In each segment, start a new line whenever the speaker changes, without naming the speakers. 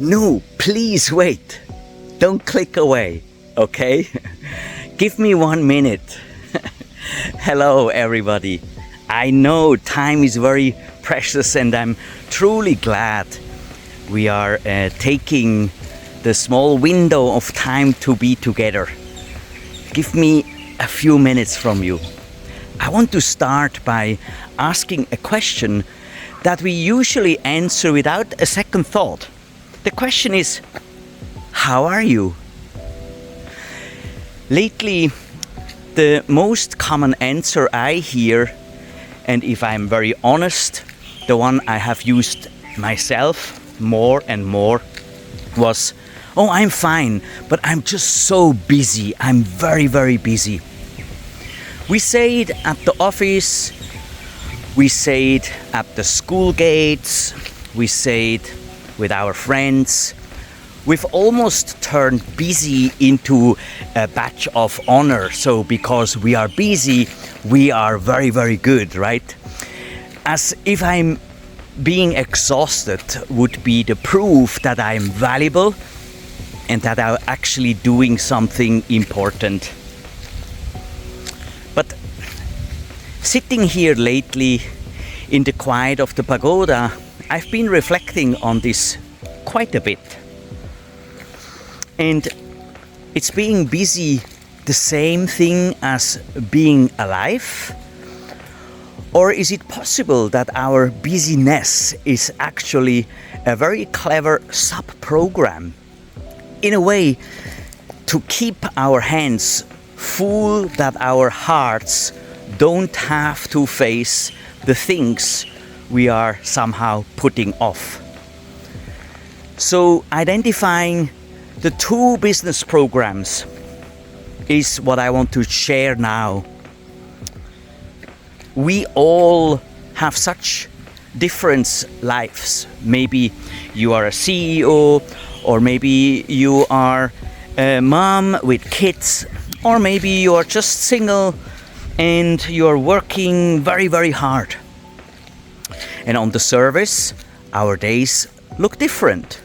No, please wait. Don't click away, okay? Give me 1 minute. Hello, everybody. I know time is very precious, and I'm truly glad we are taking the small window of time to be together. Give me a few minutes from you. I want to start by asking a question that we usually answer without a second thought. The question is, how are you? Lately, the most common answer I hear, and if I'm very honest, the one I have used myself more and more, was, oh, I'm fine, but I'm just so busy. I'm very, very busy. We say it at the office, we say it at the school gates, we say it with our friends. We've almost turned busy into a badge of honor. So because we are busy, we are very, very good, right? As if I'm being exhausted would be the proof that I'm valuable and that I'm actually doing something important. But sitting here lately in the quiet of the pagoda, I've been reflecting on this quite a bit. And it's being busy the same thing as being alive? Or is it possible that our busyness is actually a very clever sub-program? In a way, to keep our hands full, that our hearts don't have to face the things we are somehow putting off. So identifying the two business programs is what I want to share now. We all have such different lives. Maybe you are a CEO, or maybe you are a mom with kids, or maybe you are just single and you're working very, very hard. And on the surface, our days look different.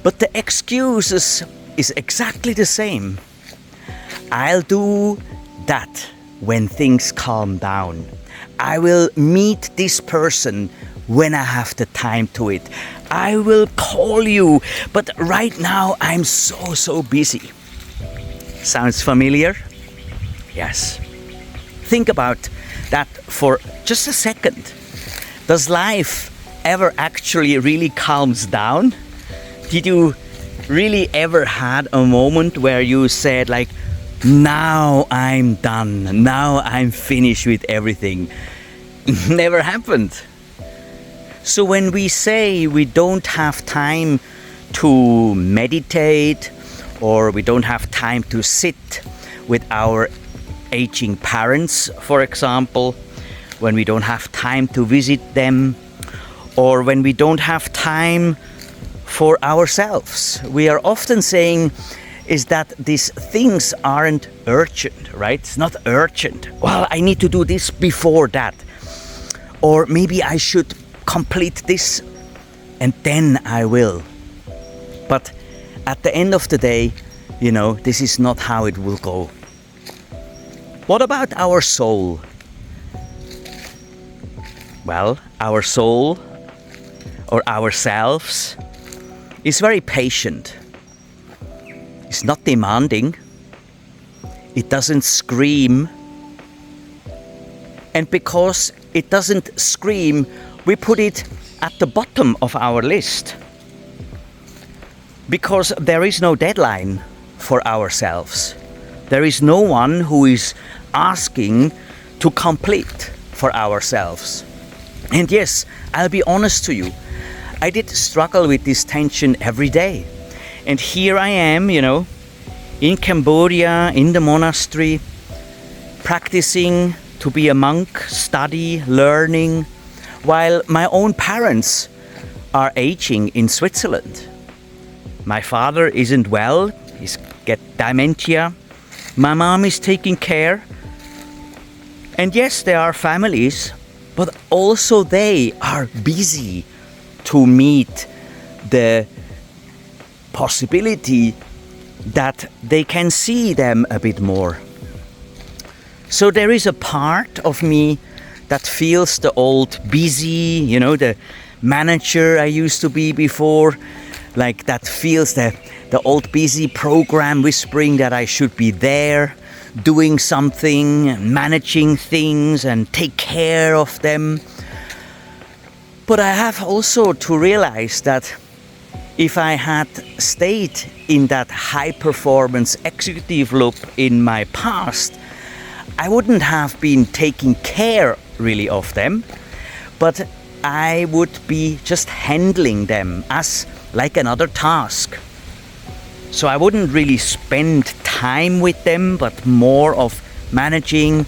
But the excuses is exactly the same. I'll do that when things calm down. I will meet this person when I have the time to it. I will call you, but right now I'm so busy. Sounds familiar? Yes. Think about that for just a second. Does life ever actually really calms down? Did you really ever had a moment where you said like, now I'm done, now I'm finished with everything? Never happened. So when we say we don't have time to meditate, or we don't have time to sit with our aging parents, for example, when we don't have time to visit them, or when we don't have time for ourselves, we are often saying is that these things aren't urgent, right? It's not urgent. Well, I need to do this before that. Or maybe I should complete this and then I will. But at the end of the day, this is not how it will go. What about our soul? Well, our soul or ourselves is very patient. It's not demanding. It doesn't scream. And because it doesn't scream, we put it at the bottom of our list. Because there is no deadline for ourselves. There is no one who is asking to complete for ourselves. And yes, I'll be honest to you, I did struggle with this tension every day. And here I am, in Cambodia, in the monastery, practicing to be a monk, study, learning, while my own parents are aging in Switzerland. My father isn't well, he's got dementia. My mom is taking care. And yes, there are families, but also they are busy to meet the possibility that they can see them a bit more. So there is a part of me that feels the old busy, the manager I used to be before, like that feels the old busy program whispering that I should be there, doing something, managing things and take care of them. But I have also to realize that if I had stayed in that high performance executive loop in my past, I wouldn't have been taking care really of them, but I would be just handling them as like another task. So I wouldn't really spend time with them, but more of managing,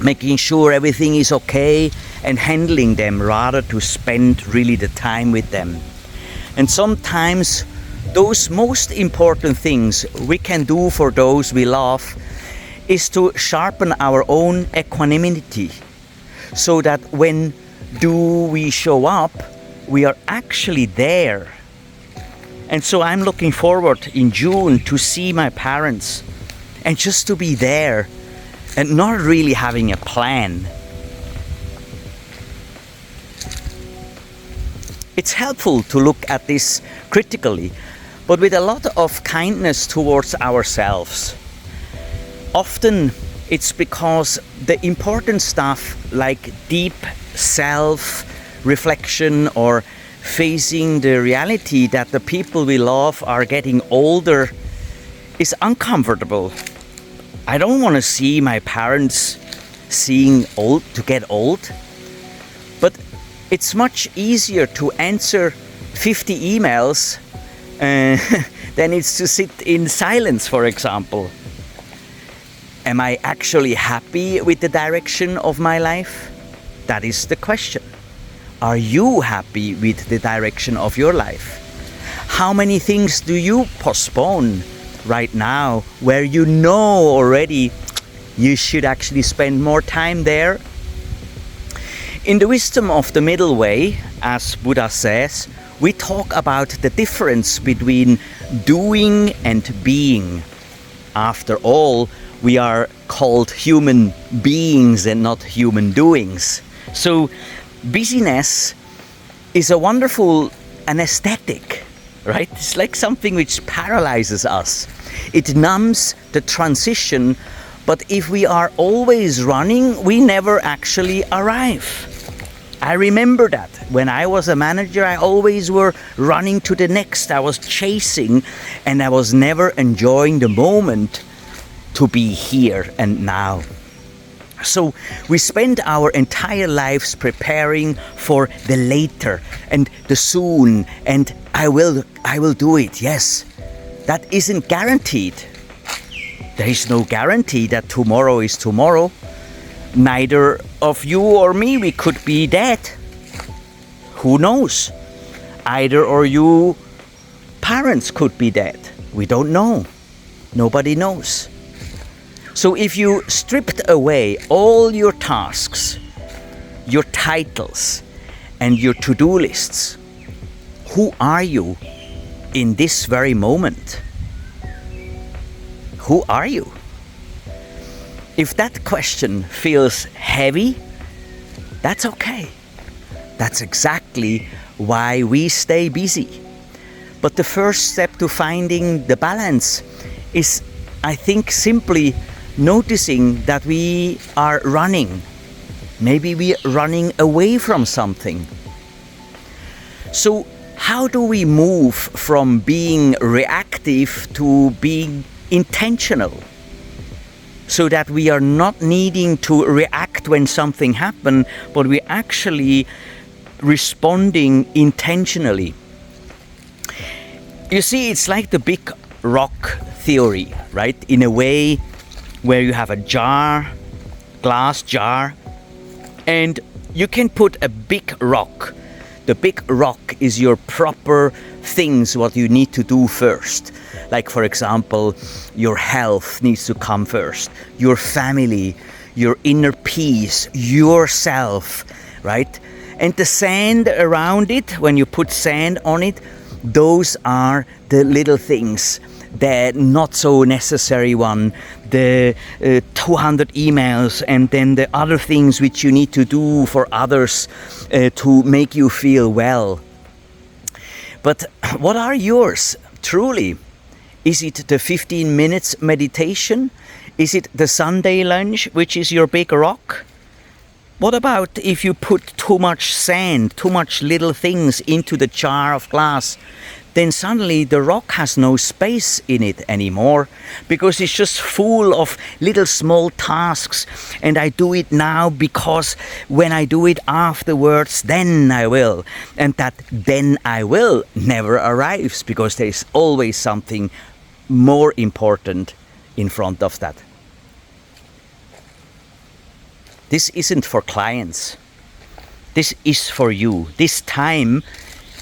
making sure everything is okay and handling them rather to spend really the time with them. And sometimes those most important things we can do for those we love is to sharpen our own equanimity, so that when we show up, we are actually there. And so I'm looking forward in June to see my parents and just to be there and not really having a plan. It's helpful to look at this critically, but with a lot of kindness towards ourselves. Often it's because the important stuff like deep self-reflection or facing the reality that the people we love are getting older is uncomfortable. I don't want to see my parents get old, but it's much easier to answer 50 emails than it's to sit in silence, for example. Am I actually happy with the direction of my life? That is the question. Are you happy with the direction of your life? How many things do you postpone right now where you know already you should actually spend more time there? In the wisdom of the middle way, as Buddha says, we talk about the difference between doing and being. After all, we are called human beings and not human doings. So busyness is a wonderful anesthetic, right? It's like something which paralyzes us. It numbs the transition, but if we are always running, we never actually arrive. I remember that when I was a manager, I always were running to the next. I was chasing and I was never enjoying the moment to be here and now. So we spend our entire lives preparing for the later and the soon, and I will do it. Yes, that isn't guaranteed. There is no guarantee that tomorrow is tomorrow. Neither of you or me, we could be dead. Who knows? Either or you parents could be dead. We don't know. Nobody knows. So if you stripped away all your tasks, your titles, and your to-do lists, who are you in this very moment? Who are you? If that question feels heavy, that's okay. That's exactly why we stay busy. But the first step to finding the balance is, I think, simply noticing that we are running. Maybe we are running away from something. So how do we move from being reactive to being intentional? So that we are not needing to react when something happens, but we're actually responding intentionally. You see, it's like the big rock theory, right? In a way, where you have a glass jar, and you can put a big rock. The big rock is your proper things, what you need to do first. Like, for example, your health needs to come first, your family, your inner peace, yourself, right? And the sand around it, when you put sand on it, those are the little things, the not so necessary one, the 200 emails, and then the other things which you need to do for others to make you feel well. But what are yours, truly? Is it the 15 minutes meditation? Is it the Sunday lunch, which is your big rock? What about if you put too much sand, too much little things into the jar of glass? Then suddenly the rock has no space in it anymore, because it's just full of little small tasks. And I do it now because when I do it afterwards, then I will. And that then I will never arrives, because there is always something more important in front of that. This isn't for clients. This is for you. This time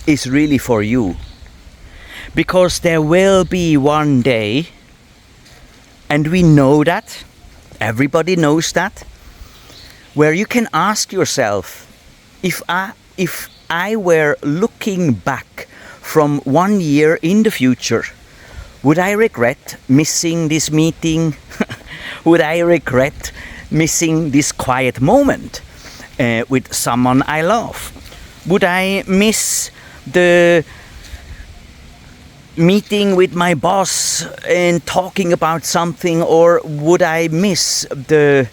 is really for you. Because there will be one day, and we know that, everybody knows that, where you can ask yourself, if I were looking back from 1 year in the future, would I regret missing this meeting? Would I regret missing this quiet moment with someone I love? Would I miss the meeting with my boss and talking about something, or would I miss the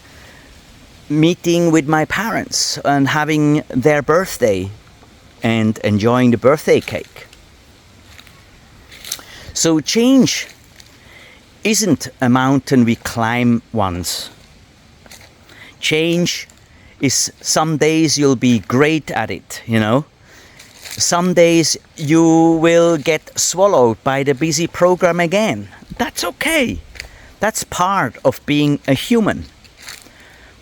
meeting with my parents and having their birthday and enjoying the birthday cake? So change isn't a mountain we climb once. Change is, some days you'll be great at it, you know. Some days you will get swallowed by the busy program again. That's okay. That's part of being a human.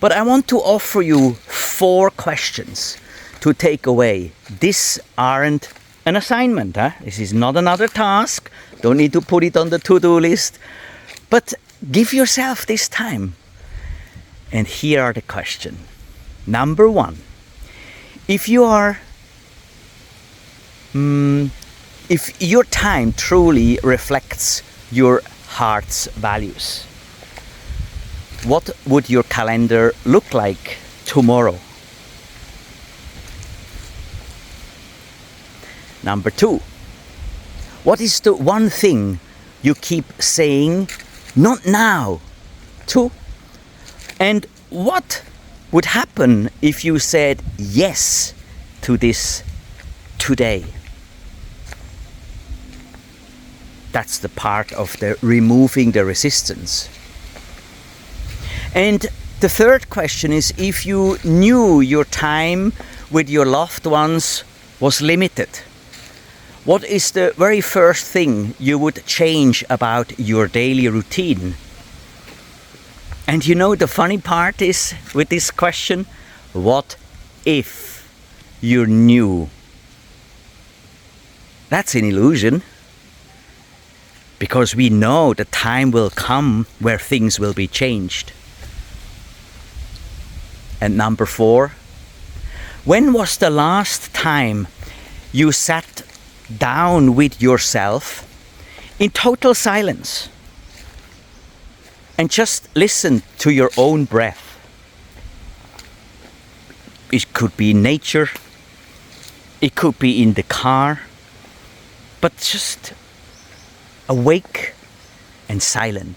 But I want to offer you 4 questions to take away. These aren't an assignment. This is not another task. Don't need to put it on the to-do list. But give yourself this time. And here are the questions. Number 1. If your time truly reflects your heart's values, what would your calendar look like tomorrow? Number 2. What is the one thing you keep saying, not now, to? And what would happen if you said yes to this today? That's the part of the removing the resistance. And the third question is, if you knew your time with your loved ones was limited, what is the very first thing you would change about your daily routine? And you know, the funny part is with this question, what if you knew? That's an illusion. Because we know the time will come where things will be changed. And number 4, when was the last time you sat down with yourself in total silence and just listened to your own breath? It could be in nature, it could be in the car, but just awake and silent.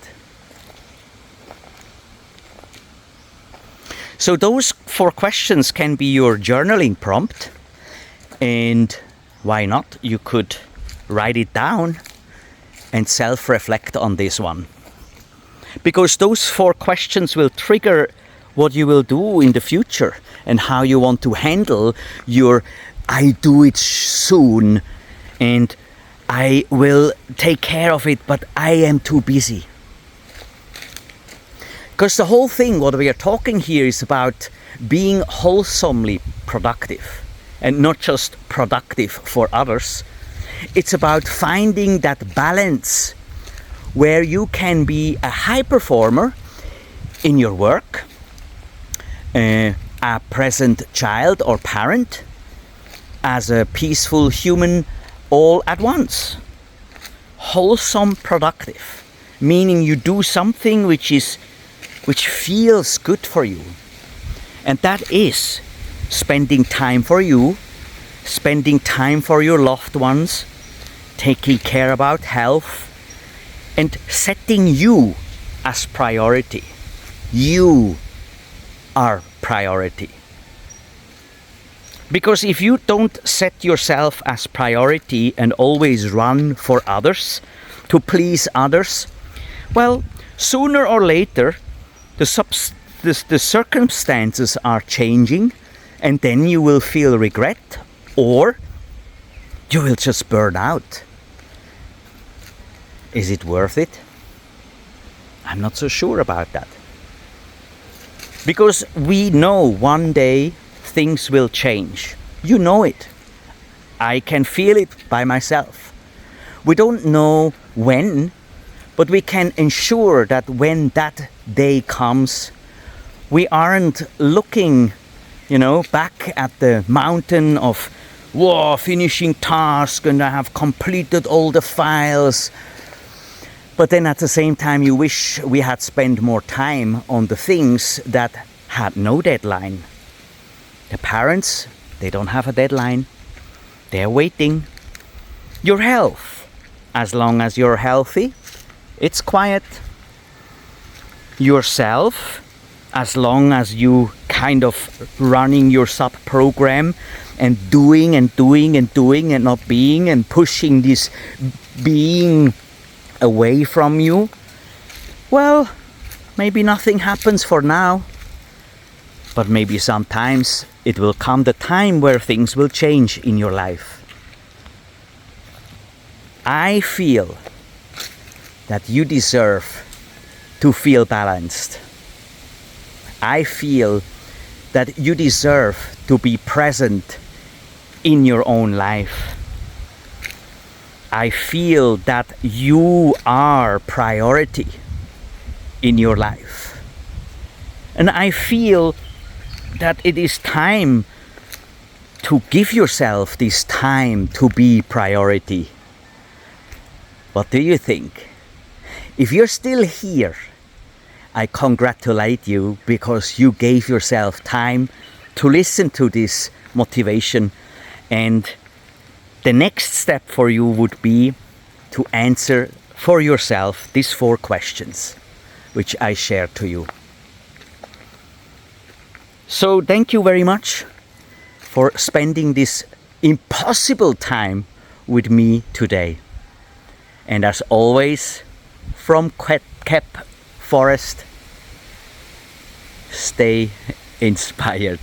So those 4 questions can be your journaling prompt, and why not? You could write it down and self-reflect on this one. Because those 4 questions will trigger what you will do in the future and how you want to handle your I do it soon and I will take care of it, but I am too busy. Because the whole thing, what we are talking here, is about being wholesomely productive and not just productive for others. It's about finding that balance where you can be a high performer in your work, a present child or parent, as a peaceful human all at once. Wholesome productive, meaning you do something which feels good for you. And that is spending time for you, spending time for your loved ones, taking care about health, and setting you as priority. You are priority. Because if you don't set yourself as priority and always run for others, to please others, well, sooner or later, the circumstances are changing, and then you will feel regret, or you will just burn out. Is it worth it? I'm not so sure about that. Because we know one day things will change. You know it. I can feel it by myself. We don't know when, but we can ensure that when that day comes, we aren't looking, back at the mountain of, whoa, finishing task and I have completed all the files. But then at the same time, you wish we had spent more time on the things that had no deadline. The parents, they don't have a deadline. They're waiting. Your health, as long as you're healthy, it's quiet. Yourself, as long as you kind of running your sub program and doing and not being and pushing this being away from you, well, maybe nothing happens for now, but maybe sometimes it will come the time where things will change in your life. I feel that you deserve to feel balanced. I feel that you deserve to be present in your own life. I feel that you are priority in your life. And I feel that it is time to give yourself this time to be priority. What do you think? If you're still here, I congratulate you because you gave yourself time to listen to this motivation, and the next step for you would be to answer for yourself these 4 questions which I shared to you. So thank you very much for spending this impossible time with me today. And as always, from Cape Forest, stay inspired.